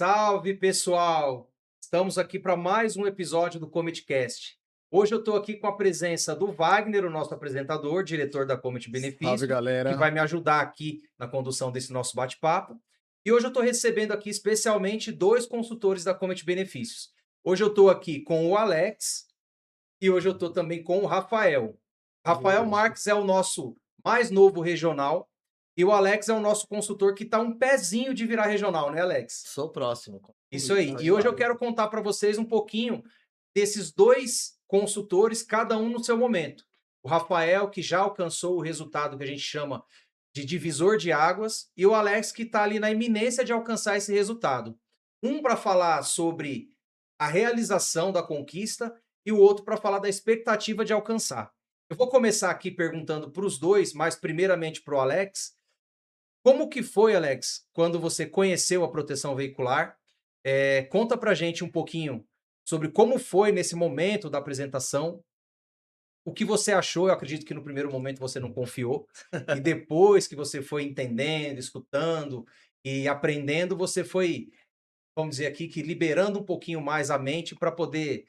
Salve, pessoal! Estamos aqui para mais um episódio do Cometcast. Hoje eu estou aqui com a presença do Wagner, o nosso apresentador, diretor da Comet Salve, Benefícios, que vai galera. me ajudar aqui na condução desse nosso bate-papo. E hoje eu estou recebendo aqui especialmente dois consultores da Comet Benefícios. Hoje eu estou aqui com o Alex e hoje eu estou também com o Rafael. Rafael Boa. Marques é o nosso mais novo regional e o Alex é o nosso consultor que está um pezinho de virar regional, né, Alex? Sou próximo. Isso aí. E hoje eu quero contar para vocês um pouquinho desses dois consultores, cada um no seu momento. O Rafael, que já alcançou o resultado que a gente chama de divisor de águas, e o Alex, que está ali na iminência de alcançar esse resultado. Um para falar sobre a realização da conquista e o outro para falar da expectativa de alcançar. Eu vou começar aqui perguntando para os dois, mas primeiramente para o Alex. Como que foi, Alex, quando você conheceu a proteção veicular? Conta pra gente um pouquinho sobre como foi nesse momento da apresentação, o que você achou. Eu acredito que no primeiro momento você não confiou, e depois que você foi entendendo, escutando e aprendendo, você foi, vamos dizer aqui, que liberando um pouquinho mais a mente para poder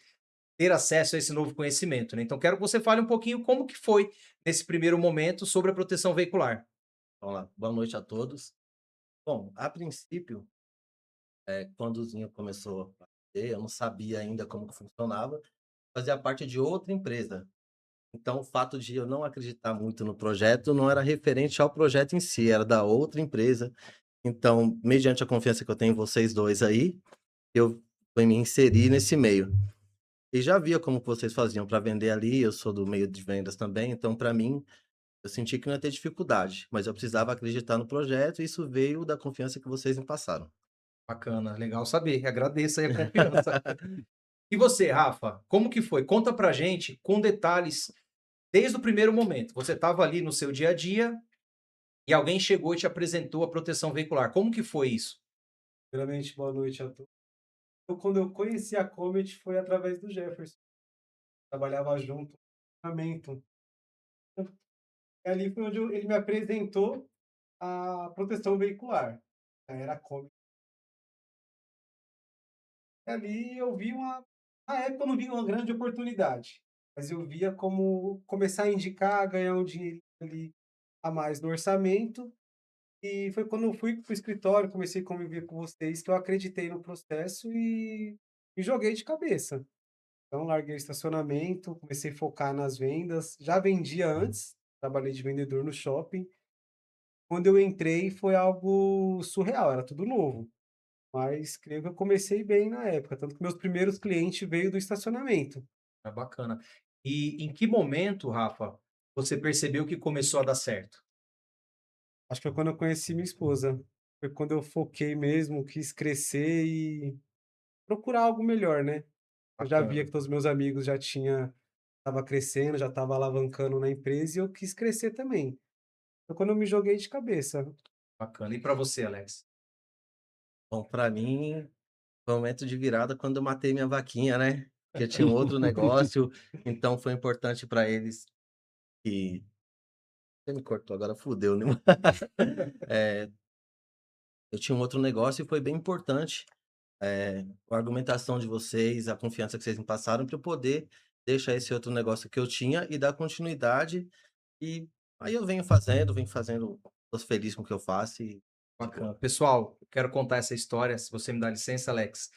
ter acesso a esse novo conhecimento, né. Então quero que você fale um pouquinho como que foi nesse primeiro momento sobre a proteção veicular. Vamos lá. Boa noite a todos. Bom, a princípio, quando o Zinho começou a fazer, eu não sabia ainda como que funcionava, fazia parte de outra empresa. Então, o fato de eu não acreditar muito no projeto não era referente ao projeto em si, era da outra empresa. Então, mediante a confiança que eu tenho em vocês dois aí, eu fui me inserir nesse meio. E já via como que vocês faziam para vender ali, eu sou do meio de vendas também, então para mim eu senti que não ia ter dificuldade, mas eu precisava acreditar no projeto e isso veio da confiança que vocês me passaram. Bacana, legal saber, agradeço aí a confiança. E você, Rafa, como que foi? Conta pra gente com detalhes desde o primeiro momento. Você estava ali no seu dia a dia e alguém chegou e te apresentou a proteção veicular. Como que foi isso? Primeiramente, boa noite a todos. Quando eu conheci a Comet foi através do Jefferson. Trabalhava junto no treinamento. E ali foi onde ele me apresentou a proteção veicular. Era a Comet. E ali eu vi uma. Na época eu não vi uma grande oportunidade, mas eu via como começar a indicar, ganhar um dinheiro ali a mais no orçamento. E foi quando eu fui para o escritório, comecei a conviver com vocês, que eu acreditei no processo e me joguei de cabeça. Então larguei o estacionamento, comecei a focar nas vendas. Já vendia antes, trabalhei de vendedor no shopping. Quando eu entrei foi algo surreal, era tudo novo, mas creio que eu comecei bem na época, tanto que meus primeiros clientes veio do estacionamento. É bacana. E em que momento, Rafa, você percebeu que começou a dar certo? Acho que foi quando eu conheci minha esposa, foi quando eu foquei mesmo, quis crescer e procurar algo melhor, né. Eu já via Bacana, que todos os meus amigos já tinha estava crescendo, já estava alavancando na empresa e eu quis crescer também. Foi quando eu me joguei de cabeça. bacana. E para você, Alex? Bom, para mim foi um momento de virada quando eu matei minha vaquinha, né, que eu tinha um outro negócio, então foi importante para eles que você me cortou agora, fudeu, né. Eh, eu tinha um outro negócio e foi bem importante, a argumentação de vocês, a confiança que vocês me passaram para eu poder deixar esse outro negócio que eu tinha e dar continuidade, e aí eu venho fazendo, tô feliz com o que eu faço e de Bacana. boa. Pessoal, eu quero contar essa história, se você me dá licença, Alex.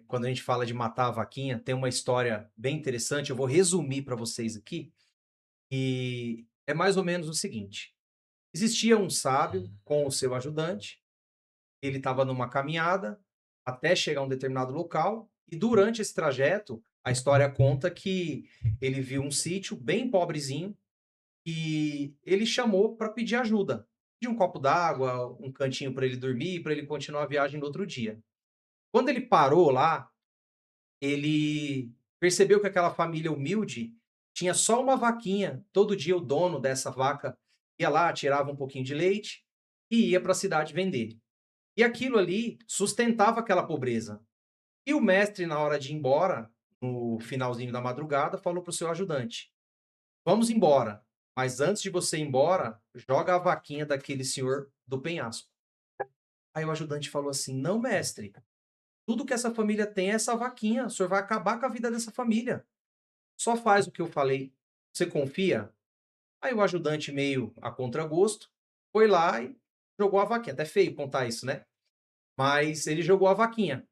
Quando a gente fala de matar a vaquinha, tem uma história bem interessante. Eu vou resumir para vocês aqui. E é mais ou menos o seguinte: existia um sábio com o seu ajudante. Ele estava numa caminhada até chegar a um determinado local, e durante esse trajeto, a história conta que ele viu um sítio bem pobrezinho e ele chamou para pedir ajuda. De um copo d'água, um cantinho para ele dormir, para ele continuar a viagem no outro dia. Quando ele parou lá, ele percebeu que aquela família humilde tinha só uma vaquinha. Todo dia o dono dessa vaca ia lá, tirava um pouquinho de leite e ia para a cidade vender. E aquilo ali sustentava aquela pobreza. E o mestre, na hora de ir embora, no finalzinho da madrugada, falou para o seu ajudante: Vamos embora, mas antes de você ir embora, joga a vaquinha daquele senhor do penhasco. Aí o ajudante falou assim: "Não, mestre, tudo que essa família tem é essa vaquinha, o senhor vai acabar com a vida dessa família. Só faz o que eu falei. Você confia?" Aí o ajudante, meio a contragosto, foi lá e jogou a vaquinha. Até feio contar isso, né? Mas ele jogou a vaquinha.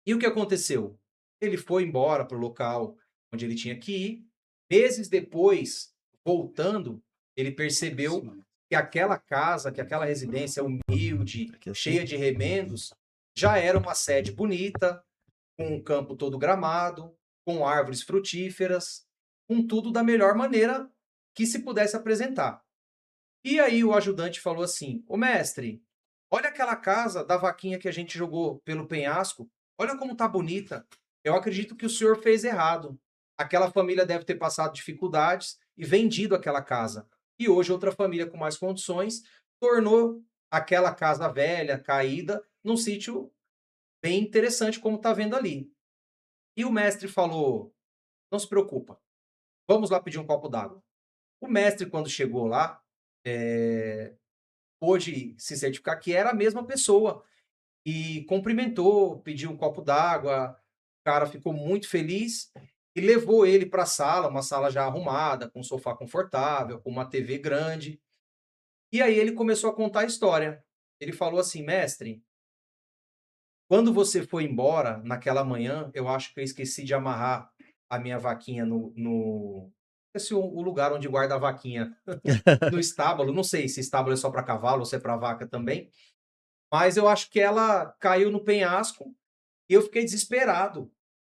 E o que aconteceu? Ele foi embora para o local onde ele tinha que ir. Meses depois, voltando, ele percebeu Sim. que aquela casa, que aquela residência humilde, Aqui assim. cheia de remendos, já era uma sede bonita, com um campo todo gramado, com árvores frutíferas, com tudo da melhor maneira que se pudesse apresentar. E aí o ajudante falou assim: "Ô mestre, olha aquela casa da vaquinha que a gente jogou pelo penhasco. Olha como tá bonita. Eu acredito que o senhor fez errado. Aquela família deve ter passado dificuldades e vendido aquela casa. E hoje outra família com mais condições tornou aquela casa velha, caída, num sítio bem interessante como tá vendo ali." E o mestre falou: "Não se preocupa. Vamos lá pedir um copo d'água." O mestre, quando chegou lá, pôde se certificar que era a mesma pessoa e cumprimentou, pediu um copo d'água. O cara ficou muito feliz e levou ele para a sala, uma sala já arrumada, com um sofá confortável, com uma TV grande. E aí ele começou a contar a história. Ele falou assim: "Mestre, quando você foi embora naquela manhã, eu acho que eu esqueci de amarrar a minha vaquinha esqueci o lugar onde guarda a vaquinha, no estábulo. Não sei se estábulo é só para cavalo ou se é para vaca também. Mas eu acho que ela caiu no penhasco e eu fiquei desesperado.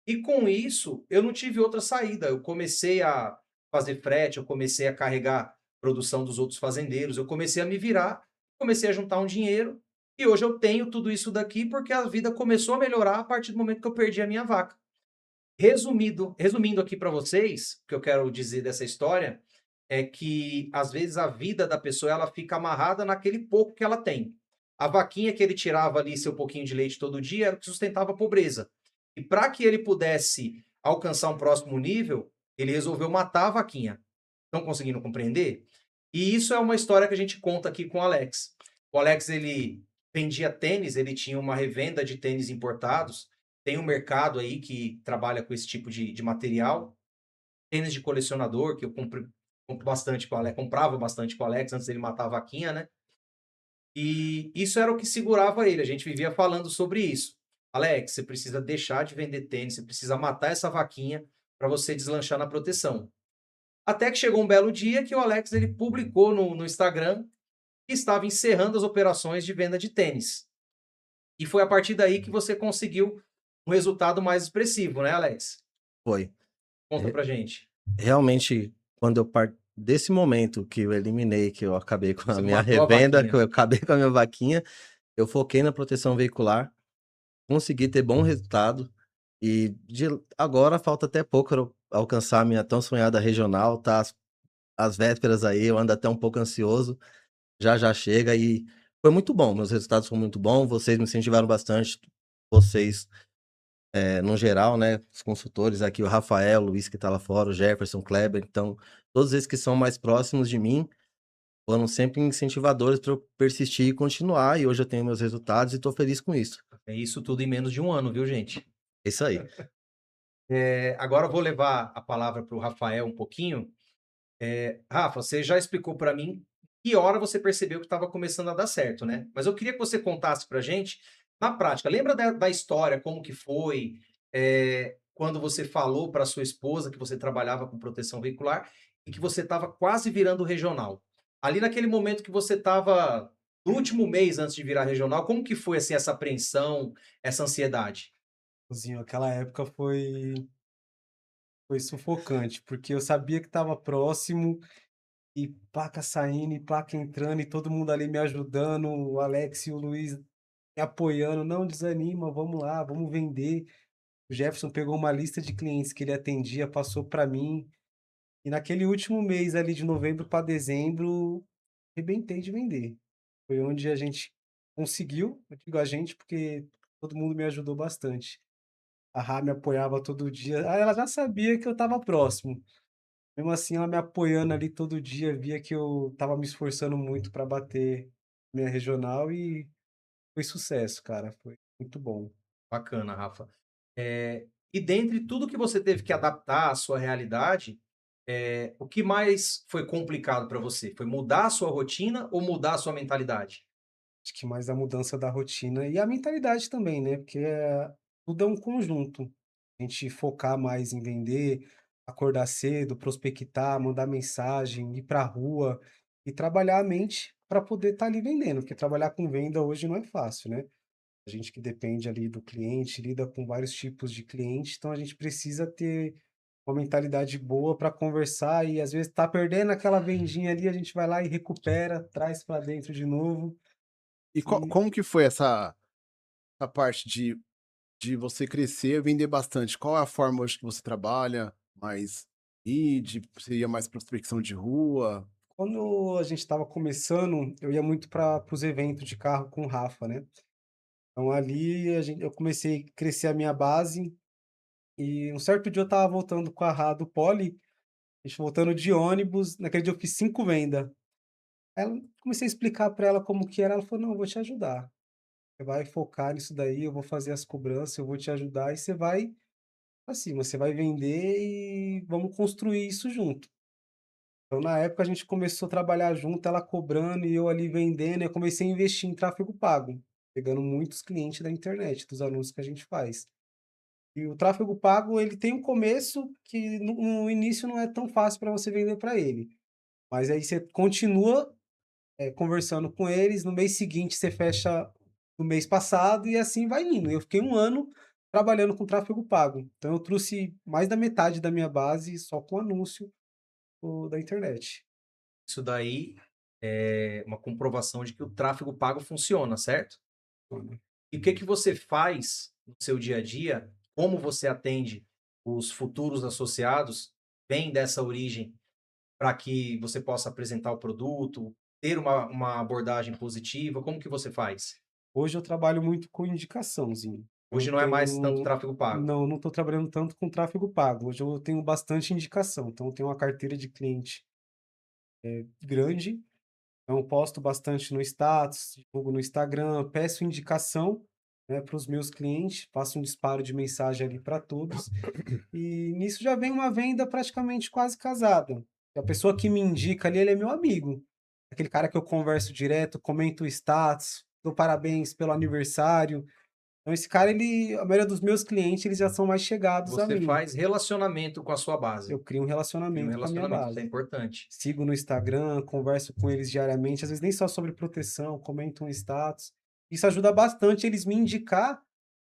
E com isso, eu não tive outra saída. Eu comecei a fazer frete, eu comecei a carregar produção dos outros fazendeiros, eu comecei a me virar, comecei a juntar um dinheiro e hoje eu tenho tudo isso daqui porque a vida começou a melhorar a partir do momento que eu perdi a minha vaca." Resumindo aqui para vocês, o que eu quero dizer dessa história é que às vezes a vida da pessoa ela fica amarrada naquele pouco que ela tem. A vaquinha que ele tirava ali seu pouquinho de leite todo dia era o que sustentava a pobreza. E para que ele pudesse alcançar um próximo nível, ele resolveu matar a vaquinha. Estão conseguindo compreender? E isso é uma história que a gente conta aqui com o Alex. O Alex, ele vendia tênis, ele tinha uma revenda de tênis importados, tem um mercado aí que trabalha com esse tipo de material. Tênis de colecionador, que eu compro bastante com o Alex, comprava bastante com o Alex antes dele matar a vaquinha, né? E isso era o que segurava ele. A gente vivia falando sobre isso. Alex, você precisa deixar de vender tênis, você precisa matar essa vaquinha para você deslanchar na proteção. Até que chegou um belo dia que o Alex ele publicou no Instagram que estava encerrando as operações de venda de tênis. E foi a partir daí que você conseguiu um resultado mais expressivo, né, Alex? Foi. Conta Re pra gente. realmente, quando eu par desse momento que eu eliminei, que eu acabei com a Você minha matou a revenda, que vaquinha. eu acabei com a minha vaquinha, eu foquei na proteção veicular, consegui ter bom resultado e de agora falta até pouco pra eu alcançar a minha tão sonhada regional, tá às vésperas aí, eu ando até um pouco ansioso, já já chega e foi muito bom, meus resultados foram muito bons, vocês me incentivaram bastante, vocês, no geral, né, os consultores aqui, o Rafael, o Luiz que tá lá fora, o Jefferson, o Kleber, então, todos esses que são mais próximos de mim, foram sempre incentivadores para eu persistir e continuar, e hoje eu tenho meus resultados e tô feliz com isso. É isso tudo em menos de um ano, viu, gente? É isso aí. Agora eu vou levar a palavra para o Rafael um pouquinho. Rafa, você já explicou para mim que hora você percebeu que estava começando a dar certo, né? Mas eu queria que você contasse para gente, na prática, lembra da história, como que foi, quando você falou para sua esposa que você trabalhava com proteção veicular e que você estava quase virando regional. Ali naquele momento que você estava no último mês antes de virar regional, como que foi assim essa apreensão, essa ansiedade? Zinho, aquela época foi sufocante, porque eu sabia que estava próximo e placa saindo e placa entrando e todo mundo ali me ajudando, o Alex e o Luiz me apoiando, não desanima, vamos lá, vamos vender. O Jefferson pegou uma lista de clientes que ele atendia, passou para mim. E naquele último mês ali de novembro para dezembro, arrebentei de vender. Foi onde a gente conseguiu, eu digo a gente porque todo mundo me ajudou bastante. A Rá me apoiava todo dia. Ela já sabia que eu estava próximo. Mesmo assim, ela me apoiando ali todo dia, via que eu estava me esforçando muito para bater minha regional e foi sucesso, cara, foi muito bom. Bacana, Rafa. E dentre tudo que você teve que adaptar à sua realidade, o que mais foi complicado para você? Foi mudar a sua rotina ou mudar a sua mentalidade? Acho que mais a mudança da rotina e a mentalidade também, né, porque, tudo é um conjunto. A gente focar mais em vender, acordar cedo, prospectar, mandar mensagem, ir pra rua e trabalhar a mente para poder estar ali vendendo, porque trabalhar com venda hoje não é fácil, né. A gente que depende ali do cliente, lida com vários tipos de cliente, então a gente precisa ter uma mentalidade boa para conversar e às vezes tá perdendo aquela vendinha ali, a gente vai lá e recupera, traz para dentro de novo. E E como que foi essa parte de você crescer, vender bastante? Qual é a forma hoje que você trabalha? Mais lead? Seria mais prospecção de rua? quando a gente estava começando, eu ia muito para os eventos de carro com o Rafa, né. Então ali eu comecei a crescer a minha base, e um certo dia eu estava voltando com a Rá do Poli, a gente voltando de ônibus, naquele dia eu fiz 5 venda. Ela comecei a explicar para ela como que era, ela falou: "Não, eu vou te ajudar. Você vai focar nisso daí, eu vou fazer as cobranças, eu vou te ajudar e você vai assim, você vai vender e vamos construir isso junto". Então, na época, a gente começou a trabalhar junto, ela cobrando e eu ali vendendo, e eu comecei a investir em tráfego pago, pegando muitos clientes da internet, dos anúncios que a gente faz. E o tráfego pago, ele tem um começo que no início não é tão fácil para você vender para ele, mas aí você continua, conversando com eles, no mês seguinte você fecha no mês passado e assim vai indo. Eu fiquei 1 ano trabalhando com tráfego pago, então eu trouxe mais da metade da minha base só com anúncio da internet. Isso daí é uma comprovação de que o tráfego pago funciona, certo? E o que que você faz no seu dia a dia? Como você atende os futuros associados? Vem dessa origem para que você possa apresentar o produto, ter uma abordagem positiva? Como que você faz? Hoje eu trabalho muito com indicaçãozinho. Eu Hoje não é mais tanto tenho tráfego pago. não estou trabalhando tanto com tráfego pago. Hoje eu tenho bastante indicação, então eu tenho uma carteira de cliente grande, então eu posto bastante no status, divulgo no Instagram, peço indicação, né, para os meus clientes, faço um disparo de mensagem ali para todos, e nisso já vem uma venda praticamente quase casada. A pessoa que me indica ali, ele é meu amigo. Aquele cara que eu converso direto, comento o status, dou parabéns pelo aniversário. Então esse cara ele a maioria dos meus clientes, eles já são mais chegados a Você mim. faz relacionamento com a sua base. Eu crio um Cria um relacionamento com a minha relacionamento, isso é base. importante. Sigo no Instagram, converso com eles diariamente, às vezes nem só sobre proteção, comento um status. Isso ajuda bastante eles me indicar,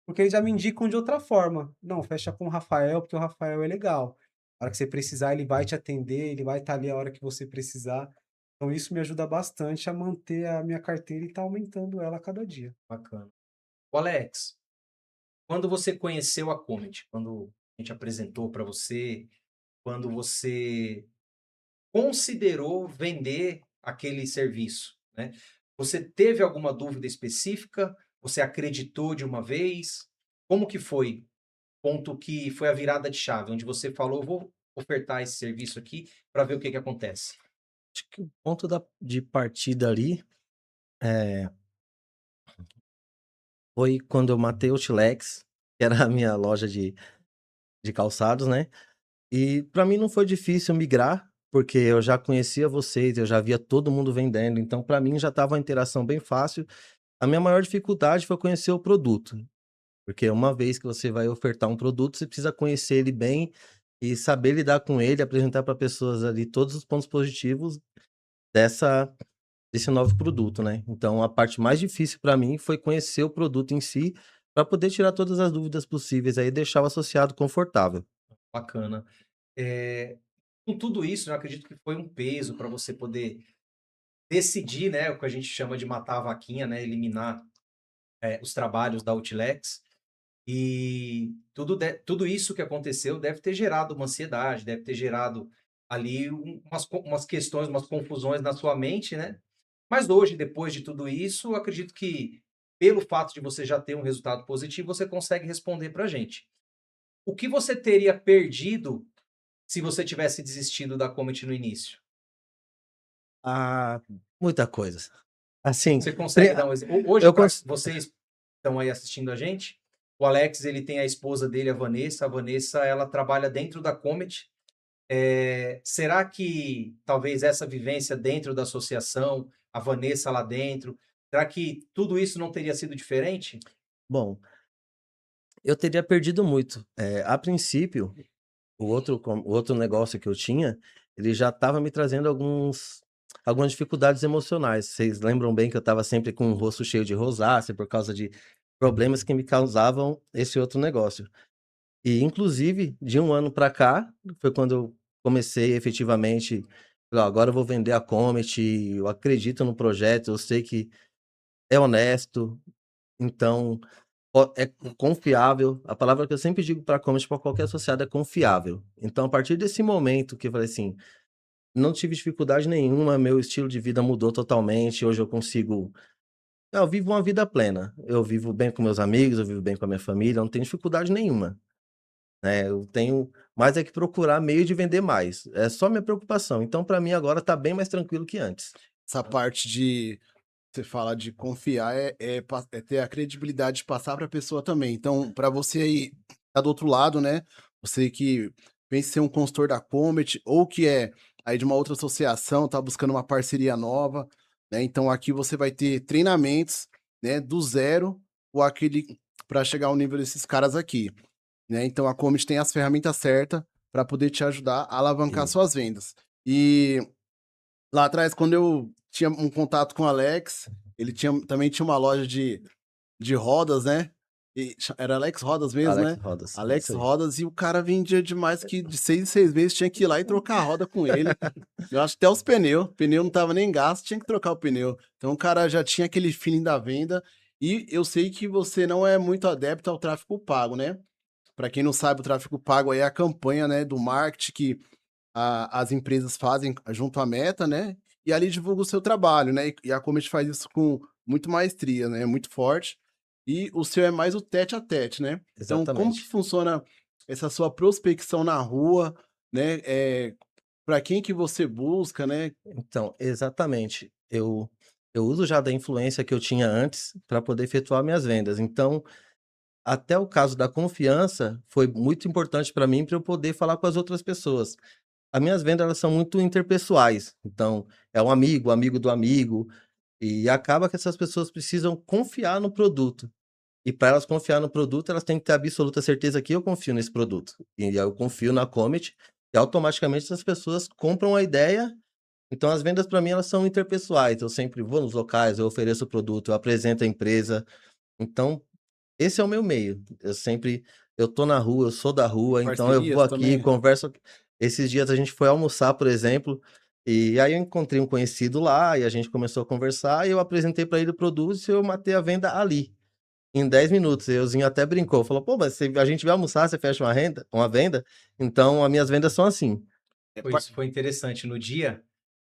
porque eles já me indicam de outra forma. "Não, fecha com o Rafael, porque o Rafael é legal. A hora que você precisar, ele vai te atender, ele vai estar ali a hora que você precisar". Então isso me ajuda bastante a manter a minha carteira e estar aumentando ela a cada dia. Bacana. O Alex, quando você conheceu a Comet, quando a gente apresentou para você, quando você considerou vender aquele serviço, né? Você teve alguma dúvida específica? Você acreditou de uma vez? Como que foi? Ponto que foi a virada de chave, onde você falou: "Eu vou ofertar esse serviço aqui para ver o que que acontece". Acho que o ponto de partida ali, eh, foi quando eu matei o Outlex, que era a minha loja de calçados, né. E para mim não foi difícil migrar, porque eu já conhecia vocês, eu já via todo mundo vendendo, então para mim já estava uma interação bem fácil. A minha maior dificuldade foi conhecer o produto, porque uma vez que você vai ofertar um produto, você precisa conhecer ele bem e saber lidar com ele, apresentar para pessoas ali todos os pontos positivos dessa desse novo produto, né. Então a parte mais difícil para mim foi conhecer o produto em si, para poder tirar todas as dúvidas possíveis aí e deixar o associado confortável. Bacana. Com tudo isso, eu acredito que foi um peso para você poder decidir, né, o que a gente chama de matar a vaquinha, né, eliminar, os trabalhos da Outlex. E tudo isso que aconteceu deve ter gerado uma ansiedade, deve ter gerado ali umas questões, umas confusões na sua mente, né. Mas hoje, depois de tudo isso, eu acredito que, pelo fato de você já ter um resultado positivo, você consegue responder pra gente. O que você teria perdido se você tivesse desistido da Comet no início? Ah, muita coisa. Assim, Você consegue dar um exemplo? Hoje, eu para cons... vocês que estão aí assistindo a gente, o Alex, ele tem a esposa dele, a Vanessa. A Vanessa, ela trabalha dentro da Comet. Será que talvez essa vivência dentro da associação, a Vanessa lá dentro, será que tudo isso não teria sido diferente? Bom, eu teria perdido muito. A princípio, o outro negócio que eu tinha, ele já estava me trazendo algumas dificuldades emocionais. Vocês lembram bem que eu estava sempre com o rosto cheio de rosácea por causa de problemas que me causavam esse outro negócio. E, inclusive, de um ano para cá, foi quando eu comecei efetivamente. Falei, "Ó, agora eu vou vender a Comet, eu acredito no projeto, eu sei que é honesto, então é confiável. A palavra que eu sempre digo para a Comet, para qualquer associado, é confiável. Então, a partir desse momento que eu falei assim, não tive dificuldade nenhuma, meu estilo de vida mudou totalmente. Hoje eu consigo. Eu vivo uma vida plena. Eu vivo bem com meus amigos, eu vivo bem com a minha família, não tenho dificuldade nenhuma. Eu tenho mais é que procurar meio de vender mais. É só minha preocupação. Então, para mim, agora tá bem mais tranquilo que antes. Essa parte de você fala de confiar é ter a credibilidade de passar para a pessoa também. Então, para você aí tá do outro lado, né? Você que vem ser um consultor da Comet ou que é aí de uma outra associação, tá buscando uma parceria nova, né? Então aqui você vai ter treinamentos, né, do zero ou aquele para chegar ao nível desses caras aqui, né? Então a Comet tem as ferramentas certas para poder te ajudar a alavancar Sim. suas vendas. E lá atrás, quando eu tinha um contato com o Alex, ele também tinha uma loja de rodas, né? Era Alex Rodas mesmo, Alex né? Rodas, é Alex isso aí. Rodas, e o cara vendia demais que de 6 em 6 meses tinha que ir lá e trocar a roda com ele. Eu acho que até os pneus. O pneu não tava nem gasto, tinha que trocar o pneu. Então o cara já tinha aquele feeling da venda. E eu sei que você não é muito adepto ao tráfego pago, né? Para quem não sabe, o tráfego pago aí é a campanha, né, do marketing que as empresas fazem junto à Meta, né? E ali divulga o seu trabalho, né? E a Comet faz isso com muito maestria, né? Muito forte. E o seu é mais o tete a tete, né? Então, como que Exatamente. funciona essa sua prospecção na rua, né? Para quem que você busca, né? Então, exatamente. Eu uso já da influência que eu tinha antes para poder efetuar minhas vendas. Então, até o caso da confiança foi muito importante para mim para eu poder falar com as outras pessoas. As minhas vendas elas são muito interpessoais. Então, é um amigo do amigo, e acaba que essas pessoas precisam confiar no produto. E para elas confiar no produto, elas têm que ter absoluta certeza que eu confio nesse produto. E aí eu confio na Comet, e automaticamente essas pessoas compram a ideia. Então as vendas para mim elas são interpessoais. Eu sempre vou nos locais, eu ofereço o produto, eu apresento a empresa. Então, esse é o meu meio. Eu tô na rua, eu sou da rua, então eu vou Parcerias aqui, também? converso. Esses dias a gente foi almoçar, por exemplo, e aí eu encontrei um conhecido lá e a gente começou a conversar e eu apresentei para ele o produto e eu matei a venda ali. Em 10 minutos, e euzinho até brincou, falou: "Pô, mas a gente vai almoçar, você fecha uma venda?". Então, as minhas vendas são assim. É Foi isso, foi interessante. No dia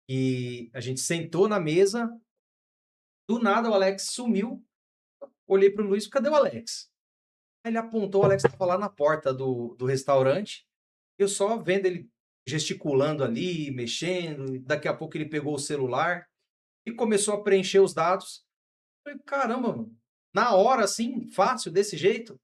que a gente sentou na mesa, do nada o Alex sumiu. Olhei para o Luiz, cadê o Alex? Aí ele apontou, o Alex estava lá na porta do restaurante. Eu só vendo ele gesticulando ali, mexendo. Daqui a pouco ele pegou o celular e começou a preencher os dados. Eu falei, caramba, mano, na hora assim, fácil, desse jeito.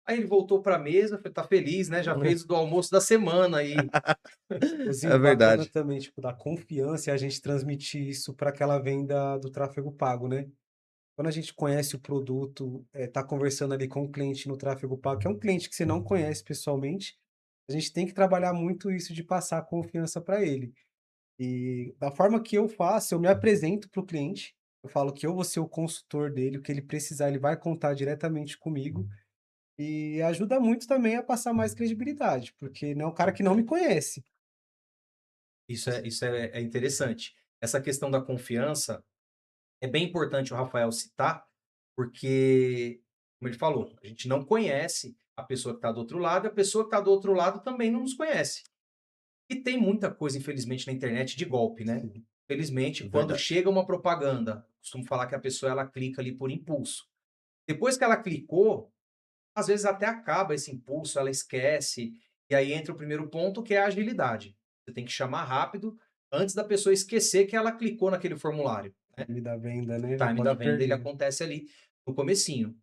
Aí ele voltou para a mesa, foi tá feliz, né? Já fez do almoço da semana aí. É Inclusive, bacana verdade. também, tipo, da confiança e a gente transmitir isso para aquela venda do tráfego pago, né? Quando a gente conhece o produto, tá conversando ali com o cliente no tráfego pago, que é um cliente que você não conhece pessoalmente, a gente tem que trabalhar muito isso de passar confiança para ele. E da forma que eu faço, eu me apresento para o cliente, eu falo que eu vou ser o consultor dele, o que ele precisar, ele vai contar diretamente comigo, e ajuda muito também a passar mais credibilidade, porque não é um cara que não me conhece. Isso é interessante. Essa questão da confiança é bem importante o Rafael citar, porque, como ele falou, a gente não conhece a pessoa que está do outro lado, e a pessoa que está do outro lado também não nos conhece. E tem muita coisa, infelizmente, na internet de golpe, né? Infelizmente, quando Verdade. chega uma propaganda, costumo falar que a pessoa ela clica ali por impulso. Depois que ela clicou, às vezes até acaba esse impulso, ela esquece, e aí entra o primeiro ponto, que é a agilidade. Você tem que chamar rápido antes da pessoa esquecer que ela clicou naquele formulário. time da venda, né? O Já time da pode venda ele perder. acontece ali no comecinho.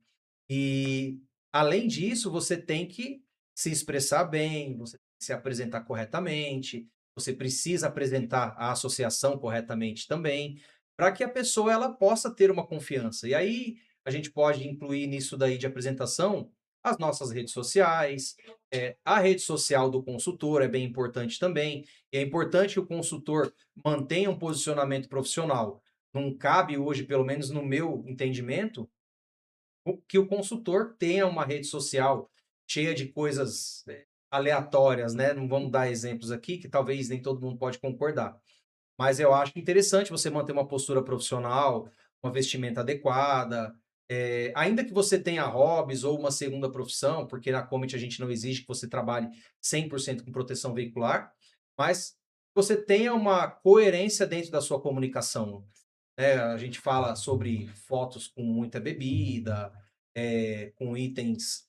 E além disso, você tem que se expressar bem, você tem que se apresentar corretamente, você precisa apresentar a associação corretamente também, para que a pessoa ela possa ter uma confiança. E aí a gente pode incluir nisso daí de apresentação as nossas redes sociais, a rede social do consultor é bem importante também, e é importante que o consultor mantenha um posicionamento profissional. Não cabe hoje, pelo menos no meu entendimento, que o consultor tenha uma rede social cheia de coisas aleatórias, né? Não vamos dar exemplos aqui, que talvez nem todo mundo pode concordar. Mas eu acho interessante você manter uma postura profissional, uma vestimenta adequada, ainda que você tenha hobbies ou uma segunda profissão, porque na Comet a gente não exige que você trabalhe 100% com proteção veicular, mas você tenha uma coerência dentro da sua comunicação, né? A gente fala sobre fotos com muita bebida, com itens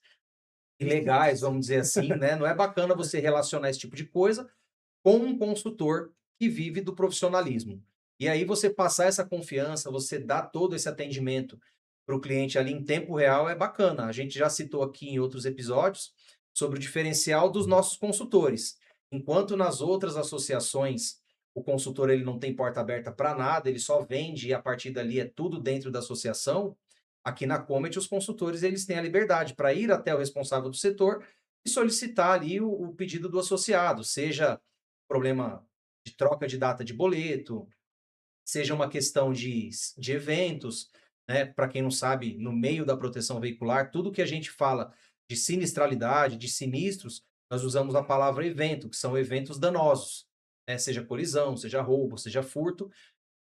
ilegais, vamos dizer assim, né? Não é bacana você relacionar esse tipo de coisa com um consultor que vive do profissionalismo. E aí você passar essa confiança, você dar todo esse atendimento para o cliente ali em tempo real é bacana. A gente já citou aqui em outros episódios sobre o diferencial dos nossos consultores. Enquanto nas outras associações o consultor ele não tem porta aberta para nada, ele só vende e a partir dali é tudo dentro da associação. Aqui na Comet, os consultores eles têm a liberdade para ir até o responsável do setor e solicitar ali o pedido do associado, seja problema de troca de data de boleto, seja uma questão de eventos, né? Para quem não sabe, no meio da proteção veicular, tudo que a gente fala de sinistralidade, de sinistros, nós usamos a palavra evento, que são eventos danosos, né? Seja colisão, seja roubo, seja furto,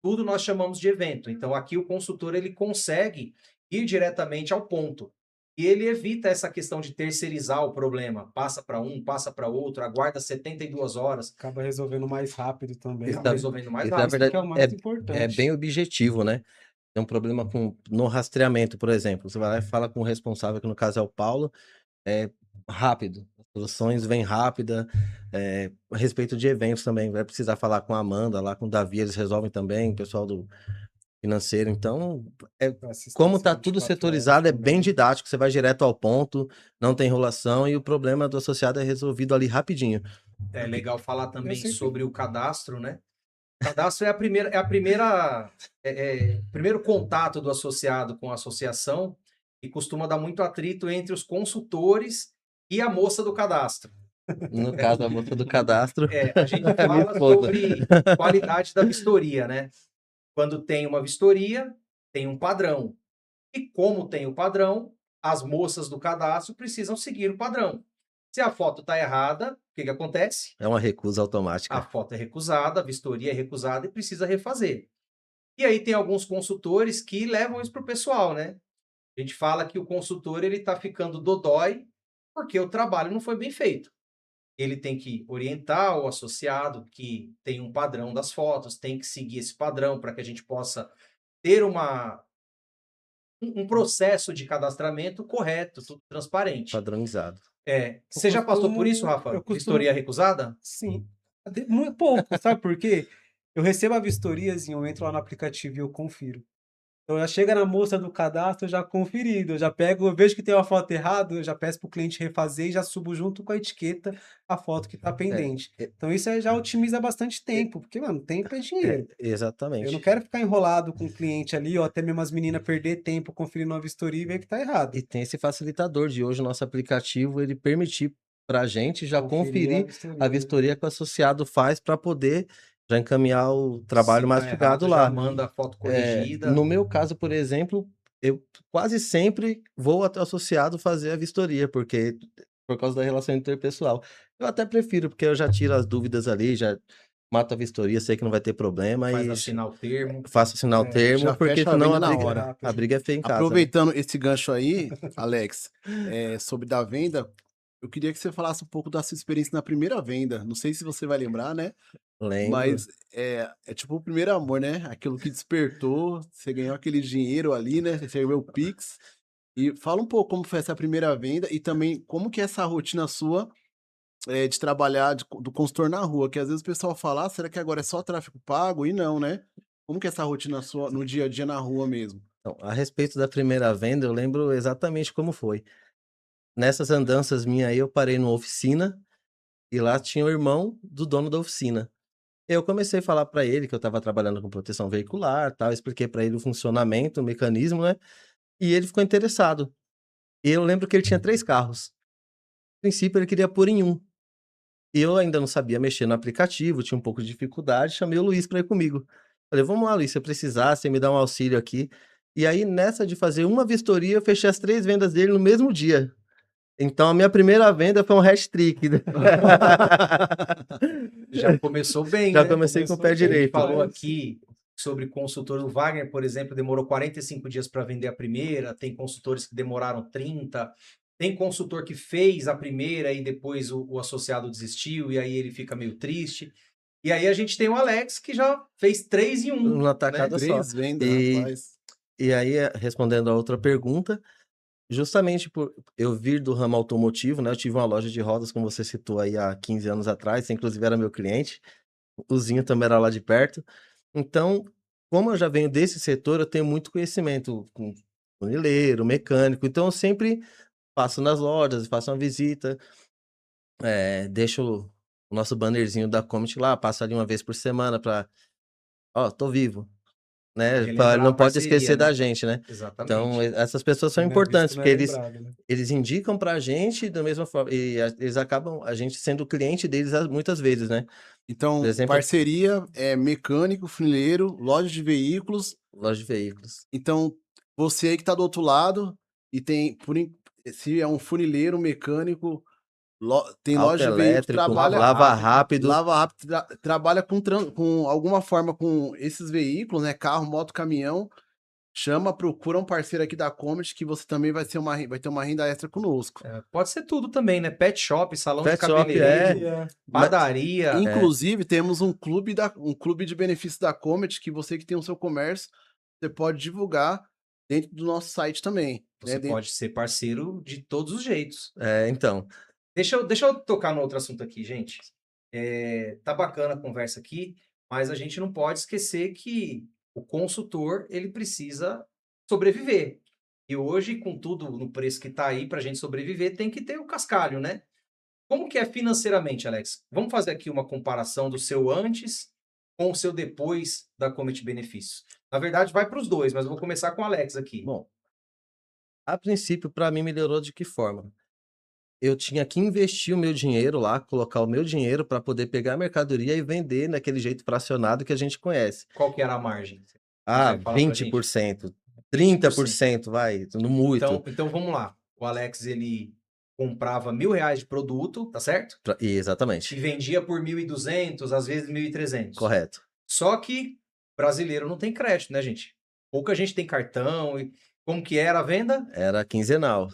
tudo nós chamamos de evento. Então, aqui o consultor ele consegue ir diretamente ao ponto. E ele evita essa questão de terceirizar o problema. Passa para um, passa para outro, aguarda 72 horas, Acaba resolvendo mais rápido também, Isso, acaba né? resolvendo mais isso na Isso rápido. que é verdade o mais é bem importante. objetivo, né? Tem um problema no rastreamento, por exemplo. Você vai lá e fala com o responsável, que no caso é o Paulo, é rápido. As soluções vêm rápida. A respeito de eventos também, vai precisar falar com a Amanda, lá com o Davi, eles resolvem também, o pessoal do financeiro. Então, como Assistência tá tudo 24 horas setorizado, é bem também. didático, você vai direto ao ponto, não tem enrolação e o problema do associado é resolvido ali rapidinho. É legal falar Eu também sempre. sobre o cadastro, né? O cadastro primeiro contato do associado com a associação e costuma dar muito atrito entre os consultores e a moça do cadastro. No caso, a moça do cadastro A gente é minha fala esposa. sobre qualidade da vistoria, né? Quando tem uma vistoria, tem um padrão. E como tem o padrão, as moças do cadastro precisam seguir o padrão. Se a foto está errada, o que acontece? É uma recusa A automática. foto é recusada, a vistoria é recusada e precisa refazer. E aí tem alguns consultores que levam isso para o pessoal, né? A gente fala que o consultor ele está ficando dodói porque o trabalho não foi bem feito. Ele tem que orientar o associado que tem um padrão das fotos, tem que seguir esse padrão para que a gente possa ter um processo de cadastramento correto, tudo transparente. Padronizado. Eu Você já passou por isso, costumo. Rafa? Eu costumo. Vistoria recusada? Sim. Muito pouco, sabe por quê? Eu recebo a vistorias e eu entro lá no aplicativo e eu confiro. Então já chega na moça do cadastro já conferido, eu já pego, eu vejo que tem uma foto errada, eu já peço para o cliente refazer e já subo junto com a etiqueta a foto que está pendente. É, Então isso aí já otimiza bastante tempo, porque, mano, tempo é dinheiro. Eu não exatamente. quero ficar enrolado com o cliente ali, ou até mesmo as meninas perder tempo conferindo uma vistoria e ver que tá errado. E tem esse facilitador de hoje, o nosso aplicativo, ele permitir para a gente já conferir a vistoria que o associado faz para poder já encaminhar o trabalho Se tá mastigado errado, lá. já manda a foto corrigida. No meu caso, por exemplo, eu quase sempre vou até o associado fazer a vistoria, porque por causa da relação interpessoal. Eu até prefiro, porque eu já tiro as dúvidas ali, já mato a vistoria, sei que não vai ter problema Faz e assinar o termo. faço assinar o termo, já porque fecha a senão venda na briga, hora. a briga é feia em casa. Né? Aproveitando esse gancho aí, Alex, sobre da venda, eu queria que você falasse um pouco da sua experiência na primeira venda. Não sei se você vai lembrar, né? Lembro. Mas é tipo o primeiro amor, né? Aquilo que despertou, você ganhou aquele dinheiro ali, né? Você recebeu o Pix. E fala um pouco como foi essa primeira venda e também como que é essa rotina sua de trabalhar do consultor na rua, que às vezes o pessoal fala, será que agora é só tráfego pago? E não, né? Como que é essa rotina sua no dia a dia na rua mesmo? Então, a respeito da primeira venda, eu lembro exatamente como foi. Nessas andanças minhas aí, eu parei numa oficina e lá tinha o irmão do dono da oficina. Eu comecei a falar para ele que eu estava trabalhando com proteção veicular, tal, expliquei para ele o funcionamento, o mecanismo, né? E ele ficou interessado. E eu lembro que ele tinha 3 carros. No princípio, ele queria pôr em um. E eu ainda não sabia mexer no aplicativo, tinha um pouco de dificuldade, chamei o Luiz para ir comigo. Falei: "Vamos lá, Luiz, se eu precisar, você me dá um auxílio aqui". E aí, nessa de fazer uma vistoria, eu fechei as 3 vendas dele no mesmo dia. Então a minha primeira venda foi um hat-trick, né. Já começou bem, Já né? comecei com o Começou pé bem. A gente direito. falou Mas- aqui sobre consultor. O Wagner, por exemplo, demorou 45 dias para vender a primeira. Tem consultores que demoraram 30. Tem consultor que fez a primeira e depois o associado desistiu e aí ele fica meio triste. E aí a gente tem o Alex que já fez 3 em 1, Numa né? tacada só. 3 vendas, E rapaz. e aí, respondendo a outra pergunta, justamente por eu vir do ramo automotivo, né, eu tive uma loja de rodas, como você citou aí, há 15 anos atrás, você inclusive era meu cliente, o Zinho também era lá de perto. Então, como eu já venho desse setor, eu tenho muito conhecimento com funileiro, mecânico, então eu sempre passo nas lojas, faço uma visita, deixo o nosso bannerzinho da Comet lá, passo ali uma vez por semana para, "Ó, tô vivo", né, ele Relembrar a não pode parceria, esquecer da né? gente, né. Então, Exatamente. essas pessoas são Quem não é visto importantes, não porque é eles lembrado, né? eles indicam pra gente da mesma forma e eles acabam a gente sendo cliente deles muitas vezes, né. Por Então, exemplo, parceria, mecânico, funileiro, loja de veículos. loja de veículos. Então, você aí que tá do outro lado e tem se é um funileiro, mecânico, tem loja de veículos, Autoelétrico, trabalha lava rápido. lava rápido, trabalha com alguma forma com esses veículos, né, carro, moto, caminhão, procura um parceiro aqui da Comet que você também vai ter uma renda extra conosco. Pode ser tudo também, né? Pet shop, salão de Pet shop cabeleireiro, É, mas padaria. Inclusive, temos um clube de benefícios da Comet que você que tem o seu comércio, você pode divulgar dentro do nosso site também, né? Você pode ser parceiro de todos os jeitos. então, Deixa eu tocar no outro assunto aqui, gente. Tá bacana a conversa aqui, mas a gente não pode esquecer que o consultor, ele precisa sobreviver. E hoje, com tudo no preço que tá aí, para a gente sobreviver, tem que ter o cascalho, né? Como que é financeiramente, Alex? Vamos fazer aqui uma comparação do seu antes com o seu depois da Comet Benefícios. Na verdade, vai para os dois, mas eu vou começar com o Alex aqui. bom, a princípio pra mim melhorou de que forma? Eu tinha que investir o meu dinheiro lá, colocar o meu dinheiro para poder pegar a mercadoria e vender daquele jeito fracionado que a gente conhece. Qual que era a margem? Você Ah, consegue falar pra gente? 20%, 20%. 30%, vai, no muito. Então vamos lá. O Alex, ele comprava R$ 1.000 de produto, tá certo? E Exatamente, vendia por 1.200, às vezes 1.300. correto. Só que brasileiro não tem crédito, né, gente? Pouca gente tem cartão. E como que era a venda? Era quinzenal.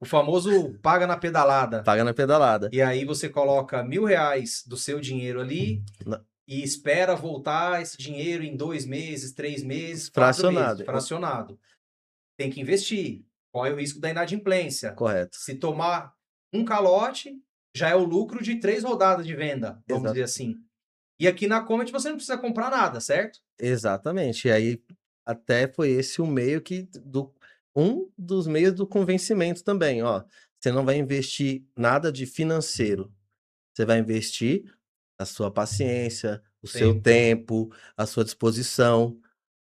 O famoso paga na pedalada. Paga na pedalada. E aí você coloca R$ 1.000 do seu dinheiro ali Na- e espera voltar esse dinheiro em 2 meses, 3 meses, 4 meses, Fracionado. fracionado. Tem que investir. Corre o risco da inadimplência. Correto. Se tomar um calote, já é o lucro de 3 rodadas de venda, vamos Exato. dizer assim. E aqui na Comet você não precisa comprar nada, certo? Exatamente. E aí, até foi esse o meio um dos meios do convencimento também, ó. Você não vai investir nada de financeiro. Você vai investir a sua paciência, o seu tempo, a sua disposição,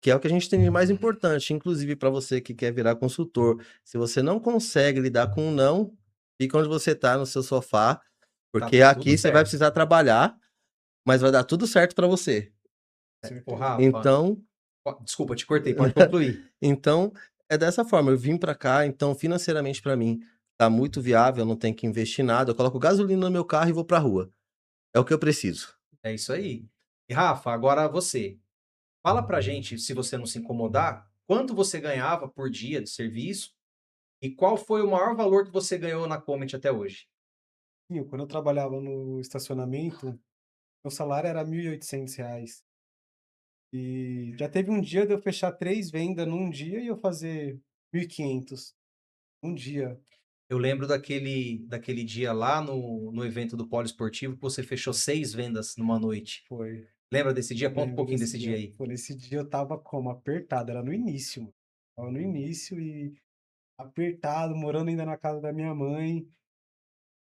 que é o que a gente tem de mais importante, inclusive para você que quer virar consultor. Se você não consegue lidar com um não, fica onde você está no seu sofá, porque Tá tudo aqui você vai certo. precisar trabalhar, mas vai dar tudo certo para você. Ô, Rafa, Então, desculpa, te cortei, pode concluir. então é dessa forma. Eu vim para cá, então financeiramente para mim tá muito viável, eu não tenho que investir nada. Eu coloco gasolina no meu carro e vou para rua. É o que eu preciso. É isso aí. E Rafa, agora você. Fala pra gente, se você não se incomodar, quanto você ganhava por dia de serviço e qual foi o maior valor que você ganhou na Comet até hoje? sim, quando eu trabalhava no estacionamento, meu salário era R$ 1.800. E já teve um dia de eu fechar 3 vendas num dia e eu fazer 1.500 um dia. Eu lembro daquele dia lá no evento do Poliesportivo que você fechou 6 vendas numa noite. Foi. Lembra desse dia? Conta um Lembro pouquinho desse desse dia dia. aí. Pô, nesse dia eu tava como? Apertado, era no início, mano. Tava no início e apertado, morando ainda na casa da minha mãe.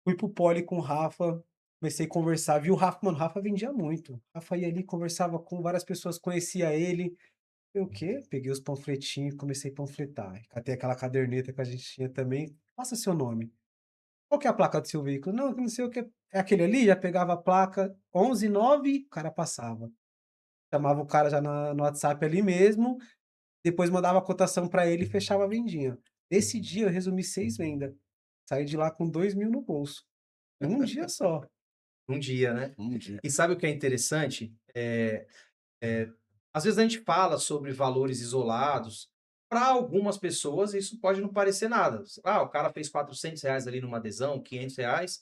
Fui pro Poli com o Rafa, comecei a conversar, vi o Rafa, mano, o Rafa vendia muito. O Rafa ia ali, conversava com várias pessoas, conhecia ele. Eu o quê? Peguei os panfletinhos e comecei a panfletar. Catei aquela caderneta que a gente tinha também. Passa seu nome. Qual que é a placa do seu veículo? Não, que não sei o que. É aquele ali? Já pegava a placa 119, o cara passava. Chamava o cara já no WhatsApp ali mesmo, depois mandava a cotação para ele e fechava a vendinha. Esse dia eu resumi 6 vendas. Saí de lá com 2.000 no bolso. Um dia só. Um dia, né? Um dia. E sabe o que é interessante? Às vezes a gente fala sobre valores isolados. Para algumas pessoas, isso pode não parecer nada. Ah, o cara fez R$ 400 ali numa adesão, R$ 500.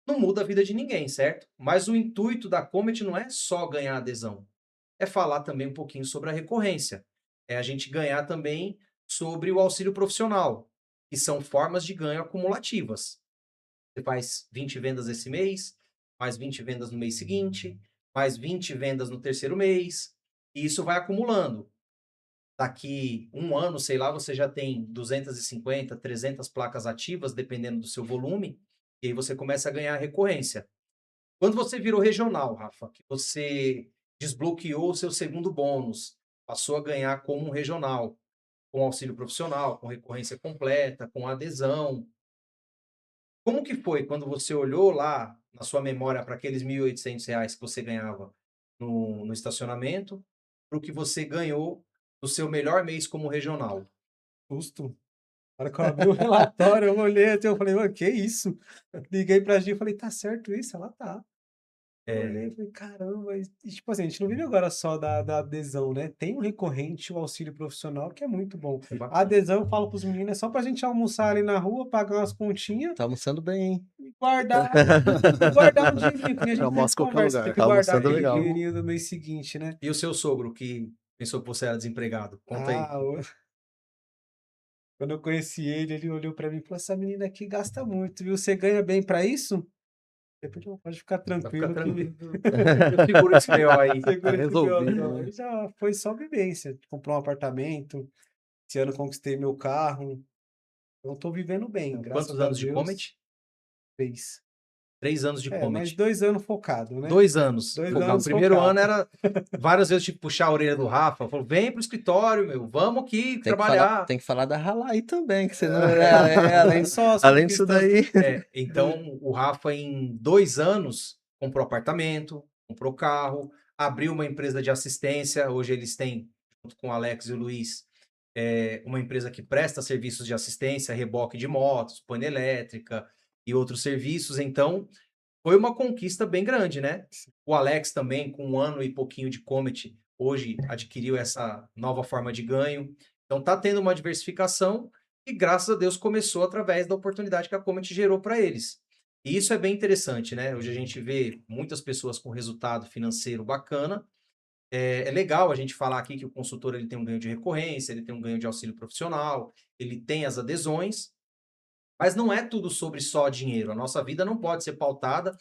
Não muda a vida de ninguém, certo? Mas o intuito da Comet não é só ganhar adesão. É falar também um pouquinho sobre a recorrência. É a gente ganhar também sobre o auxílio profissional, que são formas de ganho acumulativas. Você faz 20 vendas esse mês, mais 20 vendas no mês seguinte, mais 20 vendas no terceiro mês, e isso vai acumulando. Daqui um ano, sei lá, você já tem 250, 300 placas ativas, dependendo do seu volume, e aí você começa a ganhar recorrência. Quando você virou regional, Rafa, que você desbloqueou o seu segundo bônus, passou a ganhar como um regional, com auxílio profissional, com recorrência completa, com adesão. Como que foi quando você olhou lá na sua memória para aqueles R$ 1.800 que você ganhava no estacionamento, para o que você ganhou no seu melhor mês como regional? Susto. Na hora que eu abri o relatório, eu olhei assim, eu falei: "Mano, que isso?". Liguei pra Gi e falei: "Tá certo isso?". Ela: "Tá". Eu É, olhei e falei: "Caramba". E tipo assim, a gente não vive agora só da adesão, né, tem um recorrente, o auxílio profissional, que é muito bom. é A bacana. adesão, eu falo para os meninos, é só pra gente almoçar ali na rua, pagar umas continhas Tá almoçando bem, hein? e guardar um dinheirinho, que nem a Eu gente almoço sempre em qualquer conversa, tem lugar. que Tá guardar almoçando aquele legal. dinheirinho do mês seguinte, né. E o seu sogro que pensou que você era desempregado? Conta aí. O quando eu conheci ele, ele olhou pra mim e falou: "Essa menina aqui gasta muito, viu, você ganha bem pra isso?". Depois não, pode ficar Vai ficar tranquilo que tranquilo. Eu seguro esse BO aí. Tá segura esse resolvido, BOzão. né? Aí já foi só vivência, comprou um apartamento, esse ano conquistei meu carro, então tô vivendo bem, Quantos graças a anos de Deus, Comet? fez. 3 anos de É, mais Comet. 2 anos focado, né, 2 anos 2 focado. O anos primeiro ano focado. era várias vezes tipo puxar a orelha do Rafa, falou: "Vem pro escritório, meu, vamos aqui Tem que falar, trabalhar". tem que falar da rala aí também, que senão Não só sobre além disso questão daí. Então o Rafa em 2 anos comprou apartamento, comprou carro, abriu uma empresa de assistência, hoje eles têm, junto com o Alex e o Luiz, uma empresa que presta serviços de assistência, reboque de motos, pane elétrica e outros serviços, então foi uma conquista bem grande, né. O Alex também, com 1 ano e pouquinho de Comet, hoje adquiriu essa nova forma de ganho. Então tá tendo uma diversificação e, graças a Deus, começou através da oportunidade que a Comet gerou para eles. E isso é bem interessante, né. Hoje a gente vê muitas pessoas com resultado financeiro bacana. É legal a gente falar aqui que o consultor ele tem um ganho de recorrência, ele tem um ganho de auxílio profissional, ele tem as adesões, mas não é tudo sobre só dinheiro. A nossa vida não pode ser pautada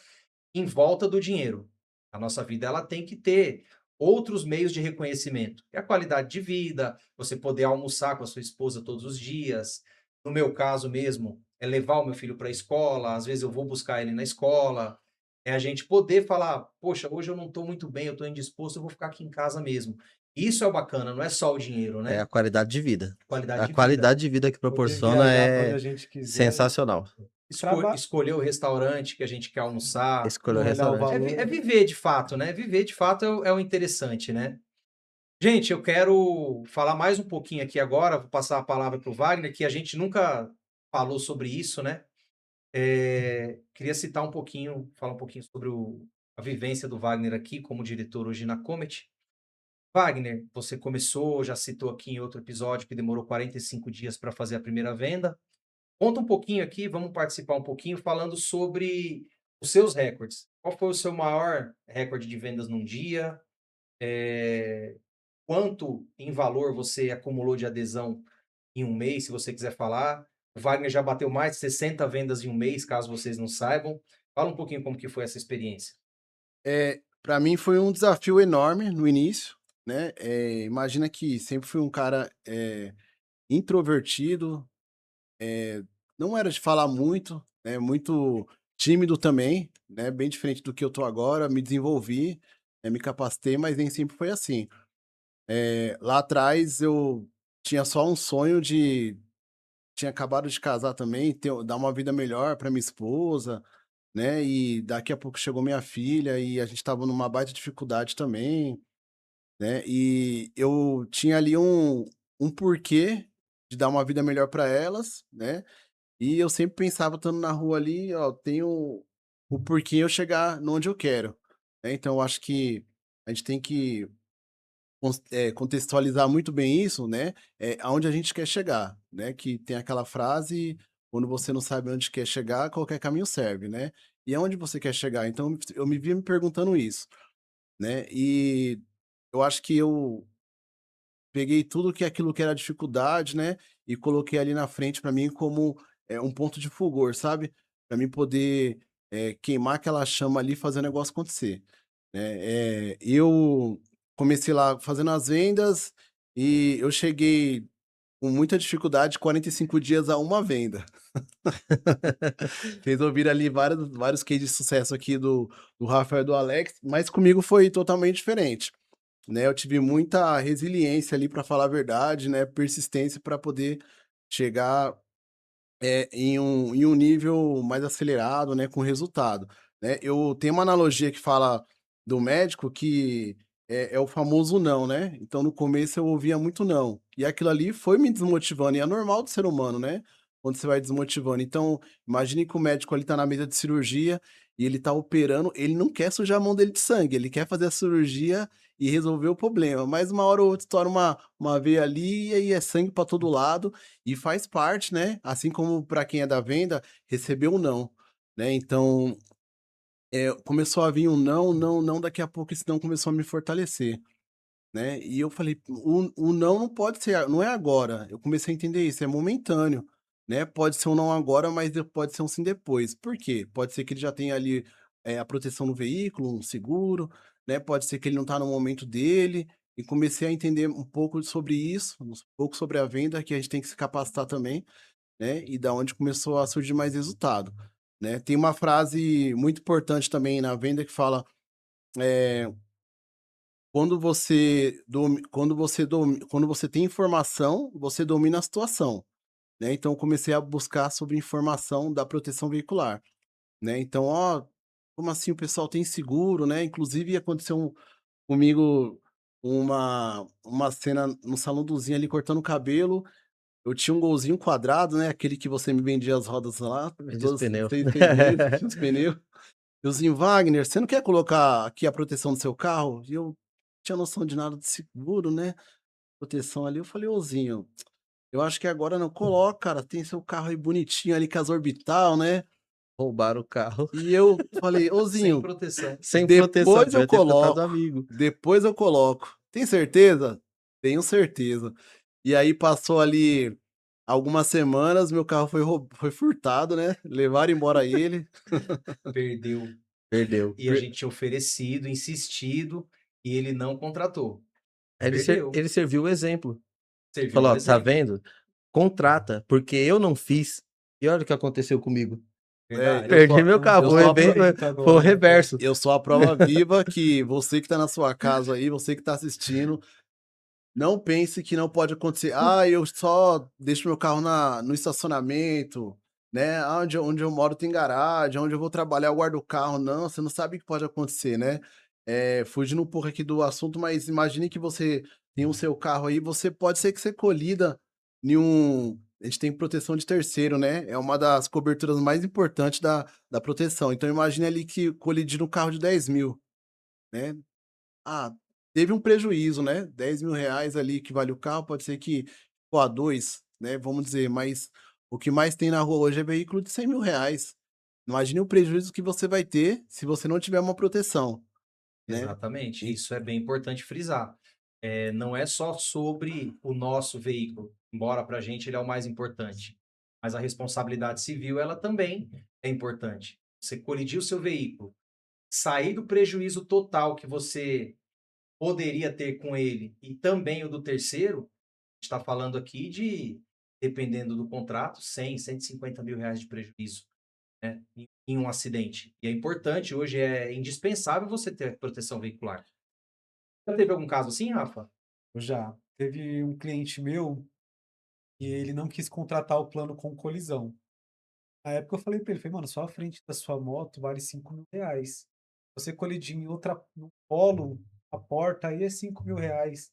em volta do dinheiro. A nossa vida ela tem que ter outros meios de reconhecimento. É a qualidade de vida, você poder almoçar com a sua esposa todos os dias. No meu caso mesmo, é levar o meu filho para a escola, às vezes eu vou buscar ele na escola. É a gente poder falar, poxa, hoje eu não estou muito bem, eu estou indisposto, eu vou ficar aqui em casa mesmo. Isso é o bacana, não é só o dinheiro, É a né? qualidade de vida. Qualidade A de vida. qualidade de vida que poder proporciona viajar para onde é a gente quiser, né. sensacional. E traba Escolher o restaurante que a gente quer almoçar. Escolher o não olhar o restaurante. É valor. viver de fato, né? Viver de fato é o interessante, né? Gente, eu quero falar mais um pouquinho aqui agora, vou passar a palavra para o Wagner, que a gente nunca falou sobre isso, né? Queria citar um pouquinho, falar um pouquinho sobre a vivência do Wagner aqui como diretor hoje na Comet. Wagner, você começou, já citou aqui em outro episódio que demorou 45 dias para fazer a primeira venda. Conta um pouquinho aqui, vamos participar um pouquinho falando sobre os seus recordes. Qual foi o seu maior recorde de vendas num dia? Eh, Quanto em valor você acumulou de adesão em um mês, se você quiser falar? O Wagner já bateu mais de 60 vendas em um mês, caso vocês não saibam. Fala um pouquinho como que foi essa experiência. Para mim foi um desafio enorme no início, né? Imagina que sempre fui um cara introvertido, não era de falar muito, né? Muito tímido também, né? Bem diferente do que eu tô agora. Me desenvolvi, me capacitei, mas nem sempre foi assim. Lá atrás eu tinha só um sonho de tinha acabado de casar também, dar uma vida melhor para minha esposa, né? E daqui a pouco chegou minha filha e a gente estava numa baita dificuldade também, né? E eu tinha ali um porquê de dar uma vida melhor para elas, né? E eu sempre pensava, estando na rua ali, ó, tenho o porquê eu chegar onde eu quero, né? Então eu acho que a gente tem que contextualizar muito bem isso, né? Aonde a gente quer chegar, né? Que tem aquela frase, quando você não sabe onde quer chegar, qualquer caminho serve, né? E aonde você quer chegar? Então eu me via me perguntando isso, né? E eu acho que eu peguei tudo que aquilo que era dificuldade, né? E coloquei ali na frente para mim como um ponto de fulgor, sabe? Para mim poder queimar aquela chama ali e fazer o negócio acontecer, né? Eu comecei lá fazendo as vendas e eu cheguei com muita dificuldade, 45 dias a uma venda. Vocês ouviram ali vários cases de sucesso aqui do Rafael e do Alex, mas comigo foi totalmente diferente, né? Eu tive muita resiliência ali, para falar a verdade, né? Persistência para poder chegar em um nível mais acelerado, né, com resultado, né. Eu tenho uma analogia que fala do médico que é o famoso não, né. Então no começo eu ouvia muito não, e aquilo ali foi me desmotivando, e é normal do ser humano, né, quando você vai desmotivando. Então, imagine que o médico ali tá na mesa de cirurgia, e ele tá operando, ele não quer sujar a mão dele de sangue, ele quer fazer a cirurgia e resolver o problema, mas uma hora ou outra estoura uma veia ali, e aí é sangue para todo lado, e faz parte, né, assim como para quem é da venda, receber um não, né, então, começou a vir um não, não, não, daqui a pouco esse não começou a me fortalecer, né, e eu falei: "O não não pode ser não é agora", eu comecei a entender isso, é momentâneo, né, pode ser um não agora, mas pode ser um sim depois. Por quê? Pode ser que ele já tenha ali, a proteção no veículo, um seguro, né, pode ser que ele não está no momento dele, e comecei a entender um pouco sobre isso, um pouco sobre a venda, que a gente tem que se capacitar também, né, e da onde começou a surgir mais resultado, né. Tem uma frase muito importante também na venda que fala, eh, quando você tem informação, você domina a situação, né. Então eu comecei a buscar sobre informação da proteção veicular, né. Então: "Ó, como assim o pessoal tem seguro?", né. Inclusive aconteceu comigo uma cena no salão do Zinho ali cortando o cabelo. Eu tinha um golzinho quadrado, né, aquele que você me vendia as rodas lá, Vendi os todos pneu. 6 meses, tinha os pneus. Euzinho: "Wagner, você não quer colocar aqui a proteção do seu carro?" E eu tinha noção de nada de seguro, né, proteção ali, eu falei: "Ô Zinho, eu acho que agora não". "Coloca, cara, tem seu carro aí bonitinho ali com as orbital, né". Roubaram o carro. E eu falei: "Ô Sem Zinho, proteção. Sem proteção, depois eu devia ter perguntado do coloco, amigo. depois eu coloco". "Tem certeza?". "Tenho certeza". E aí passou ali algumas semanas, meu carro foi furtado, né, levaram embora ele. Perdeu. Perdeu. E a gente tinha oferecido, insistido, e ele não contratou. Aí Perdeu. ele serviu o exemplo. Serviu Falou: o "Ó, tá exemplo. vendo? Contrata, porque eu não fiz, e olha o que aconteceu comigo. Verdade. Eu sou Perdi meu carro, eu foi sou o a pro even Momento foi o agora, né, cara? reverso". eu sou a prova viva que você que tá na sua casa aí, você que tá assistindo, não pense que não pode acontecer. "Ah, eu só deixo meu carro no estacionamento, né, onde eu moro tem garagem, onde eu vou trabalhar eu guardo o carro". Não, você não sabe o que pode acontecer, né. Fugindo um pouco aqui do assunto, mas imagine que você tem o seu carro aí, você pode ser que você colida a gente tem proteção de terceiro, né, é uma das coberturas mais importantes da proteção. Então imagine ali que colidir um carro de 10.000, né. Ah, teve um prejuízo, né, R$ 10.000 ali que vale o carro, pode ser que ficou a 2, né, vamos dizer, mas o que mais tem na rua hoje é veículo de R$ 100.000. Imagine o prejuízo que você vai ter se você não tiver uma proteção, né. Exatamente, En isso é bem importante frisar. Não é só sobre o nosso veículo, embora para a gente ele é o mais importante, mas a responsabilidade civil ela também é importante. Você colidiu o seu veículo, sair do prejuízo total que você poderia ter com ele e também o do terceiro, a gente está falando aqui de, dependendo do contrato, 100, 150 mil reais de prejuízo, né, em um acidente. E é importante, hoje é indispensável você ter proteção veicular. Já teve algum caso assim, Rafa? Já teve um cliente meu e ele não quis contratar o plano com colisão. Na época eu falei pra ele, falei, mano, só a frente da sua moto vale 5.000 reais. Você colidir em outra, no polo, a porta aí é 5.000 reais.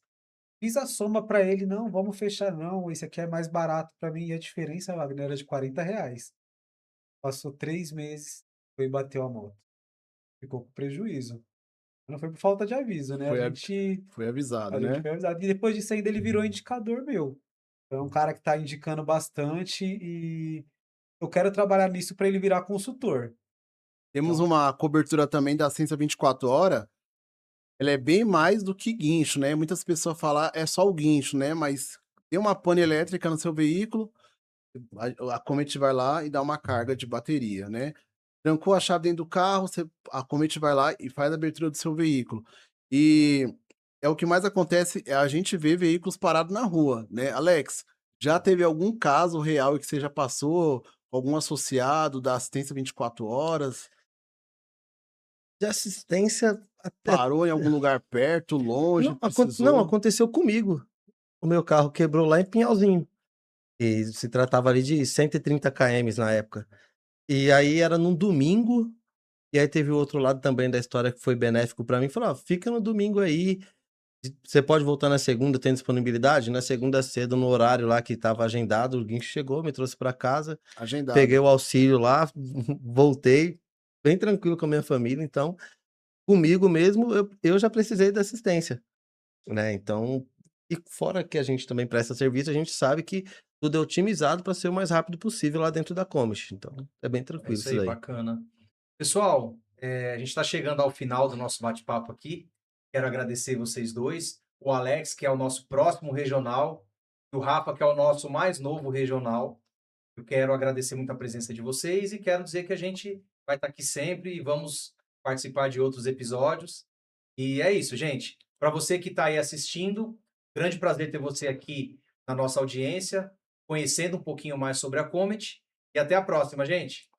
Fiz a soma pra ele, não, vamos fechar não, esse aqui é mais barato pra mim. E a diferença, Wagner, era de 40 reais. Passou 3 meses, foi e bateu a moto. Ficou com prejuízo. Não foi por falta de aviso, né? Foi, foi A avisado, gente né? foi avisado. E depois disso ainda ele virou indicador meu. Então, é um cara que tá indicando bastante e eu quero trabalhar nisso para ele virar consultor. Temos Então, uma cobertura também da Ciência 24 horas. Ela é bem mais do que guincho, né? Muitas pessoas falam, é só o guincho, né? Mas tem uma pane elétrica no seu veículo, a Comet vai lá e dá uma carga de bateria, né? Trancou a chave dentro do carro, a Comet vai lá e faz a abertura do seu veículo. E é o que mais acontece, é a gente ver veículos parados na rua, né? Alex, já teve algum caso real que você já passou, algum associado da assistência 24 horas? De assistência até Parou em algum lugar perto, longe, não, precisou? aconteceu comigo. O meu carro quebrou lá em Pinhalzinho, e se tratava ali de 130 km na época. E aí era num domingo, e aí teve o outro lado também da história que foi benéfico pra mim, falou: "Ó, fica no domingo aí, você pode voltar na segunda, tem disponibilidade?". Na segunda cedo, no horário lá que estava agendado, o guincho chegou, me trouxe pra casa, peguei Agendado. o auxílio lá, voltei bem tranquilo com a minha família, então, comigo mesmo eu já precisei da assistência, né, então e fora que a gente também presta serviço, a gente sabe que tudo é otimizado para ser o mais rápido possível lá dentro da Comet, então é bem É tranquilo isso isso aí, daí. bacana. Pessoal, a gente está chegando ao final do nosso bate-papo aqui. Quero agradecer vocês dois. O Alex, que é o nosso próximo regional, e o Rafa, que é o nosso mais novo regional. Eu quero agradecer muito a presença de vocês e quero dizer que a gente vai estar aqui sempre e vamos participar de outros episódios. E é isso, gente. Para você que está aí assistindo, grande prazer ter você aqui na nossa audiência, conhecendo um pouquinho mais sobre a Comet. E até a próxima, gente.